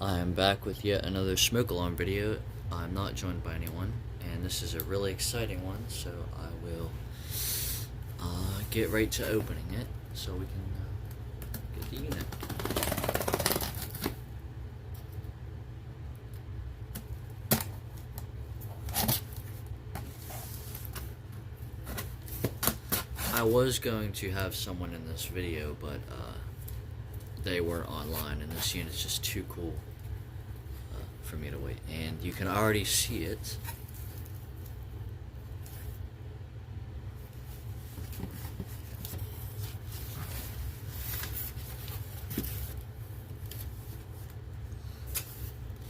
I am back with yet another smoke alarm video. I'm not joined by anyone, and this is a really exciting one, so I will get right to opening it so we can get the unit. I was going to have someone in this video, but they weren't online, and this unit's just too cool for me to wait. And you can already see it.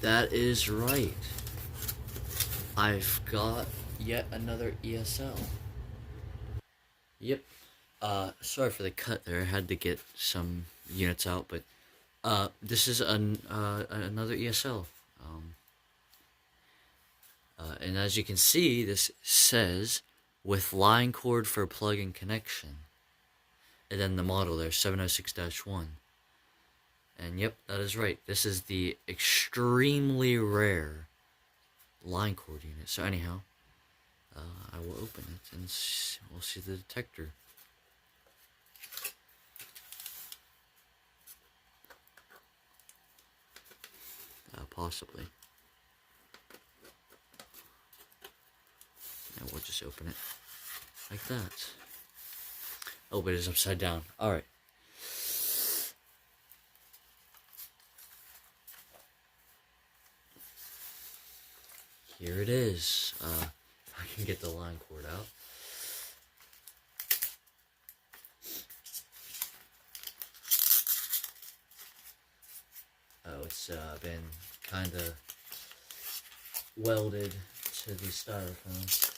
That is right. I've got yet another ESL. Yep. Sorry for the cut there. I had to get some units out, but this is another ESL. And as you can see, this says with line cord for plug-in connection. And then the model there, 706-1. And yep, that is right. This is the extremely rare line cord unit. So anyhow, I will open it and we'll see the detector. Possibly. And we'll just open it like that. Oh, but it's upside down. Alright. Here it is. If I can get the line cord out. Oh, it's been kind of welded to the styrofoam.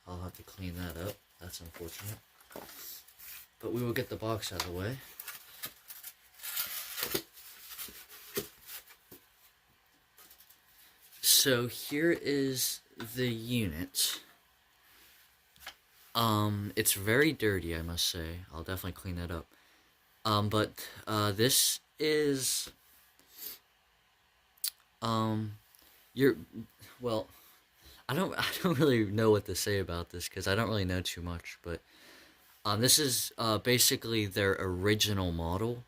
I'll have to clean that up. That's unfortunate. But we will get the box out of the way. So here is the unit. It's very dirty, I must say. I'll definitely clean that up. But this is well, I don't really know what to say about this because I don't really know too much, but this is basically their original model,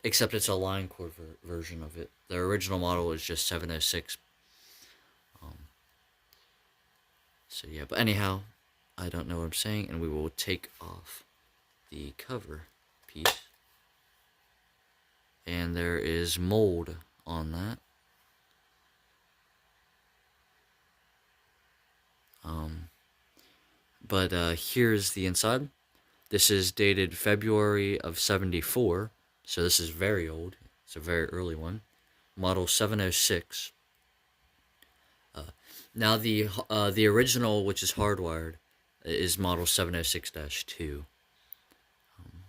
except it's a line cord version of it. Their original model was just 706. So yeah, but anyhow, I don't know what I'm saying, and we will take off the cover piece, and there is mold on that. But here's the inside. This is dated February of '74, so this is very old. It's a very early one, model 706. Now the original, which is hardwired, is model 706-2.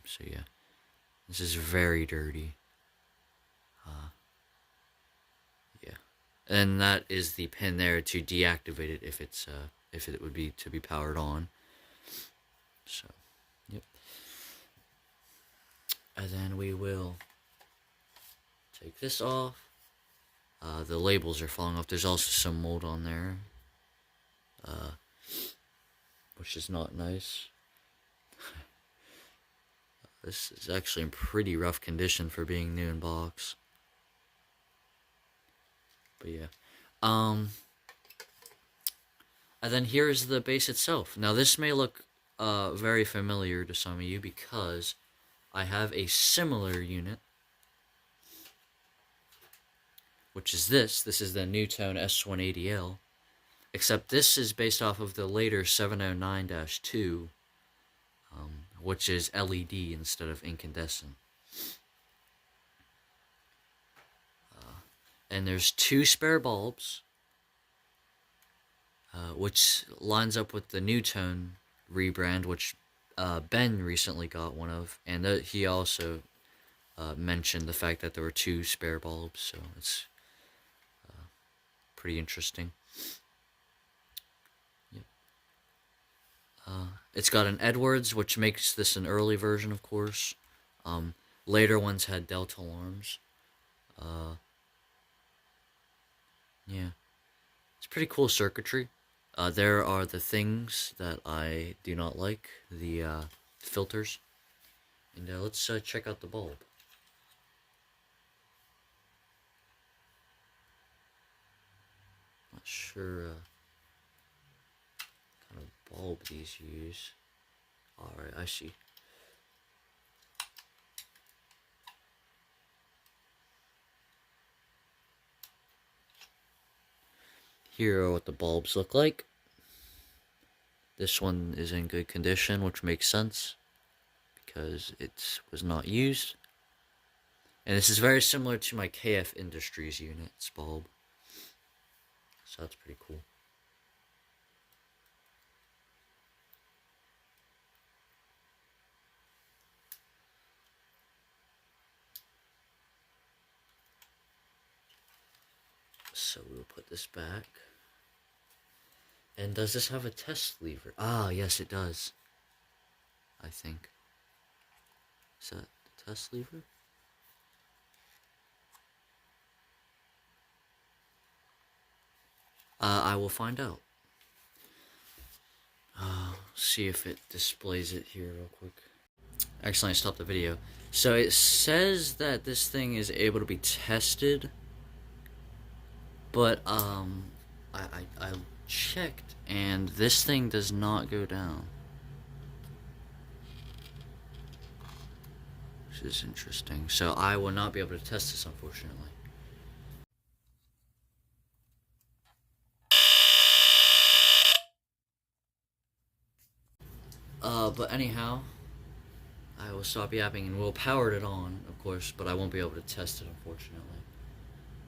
So yeah, this is very dirty. Yeah, and that is the pin there to deactivate it if it's if it would be to be powered on. So, yep. And then we will take this off. The labels are falling off. There's also some mold on there, which is not nice. This is actually in pretty rough condition for being new in box. But yeah. And then here's the base itself. Now this may look very familiar to some of you because I have a similar unit, which is this. This is the Newtone S180L, except this is based off of the later 709-2, which is LED instead of incandescent. And there's 2 spare bulbs, which lines up with the Newtone rebrand, which Ben recently got one of, and he also mentioned the fact that there were 2 spare bulbs, so it's pretty interesting. Yep. It's got an Edwards, which makes this an early version, of course. Later ones had delta alarms. Yeah, it's pretty cool circuitry. There are the things that I do not like, the filters. And let's check out the bulb. Not sure kind of bulb these use. Alright, I see. Here are what the bulbs look like. This one is in good condition, which makes sense because it was not used. And this is very similar to my KF Industries unit's bulb. So that's pretty cool. So we'll put this back. And does this have a test lever? Ah, yes it does. I think. Is that the test lever? I will find out. See if it displays it here real quick. Actually, I stopped the video. So it says that this thing is able to be tested, but I checked and this thing does not go down, which is interesting. So I will not be able to test this, unfortunately. But anyhow, I will stop yapping and we'll power it on, of course, but I won't be able to test it, unfortunately.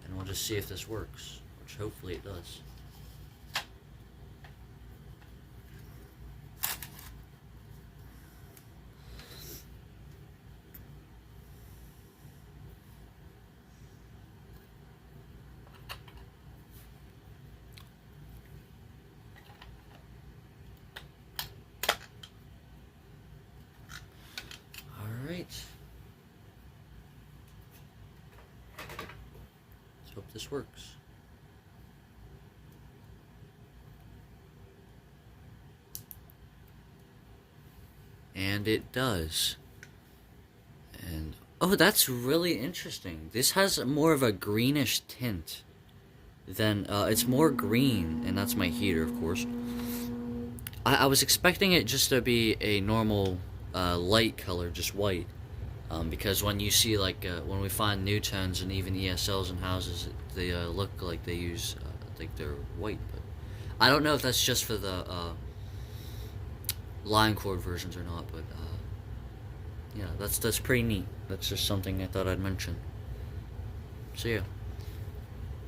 And we'll just see if this works, which hopefully it does. Alright. Let's hope this works. And it does. And oh, that's really interesting. This has more of a greenish tint than it's more green, and that's my heater, of course. I was expecting it just to be a normal light color, just white, because when you see like when we find new tones and even ESLs in houses, they look like they use like they're white. But I don't know if that's just for the line cord versions or not. But yeah, that's pretty neat. That's just something I thought I'd mention. So yeah.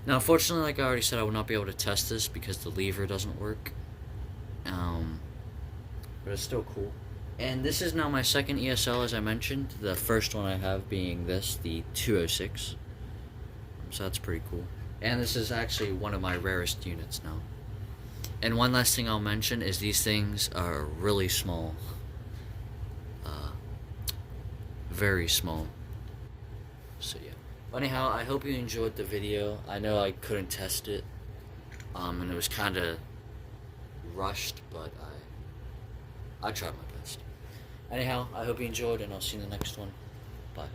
Now, unfortunately, like I already said, I will not be able to test this because the lever doesn't work. But it's still cool. And this is now my second ESL, as I mentioned. The first one I have being this, the 206. So that's pretty cool. And this is actually one of my rarest units now. And one last thing I'll mention is these things are really small. Very small. So yeah. But anyhow, I hope you enjoyed the video. I know I couldn't test it. And it was kind of rushed, but I tried my best. Anyhow, I hope you enjoyed, and I'll see you in the next one. Bye.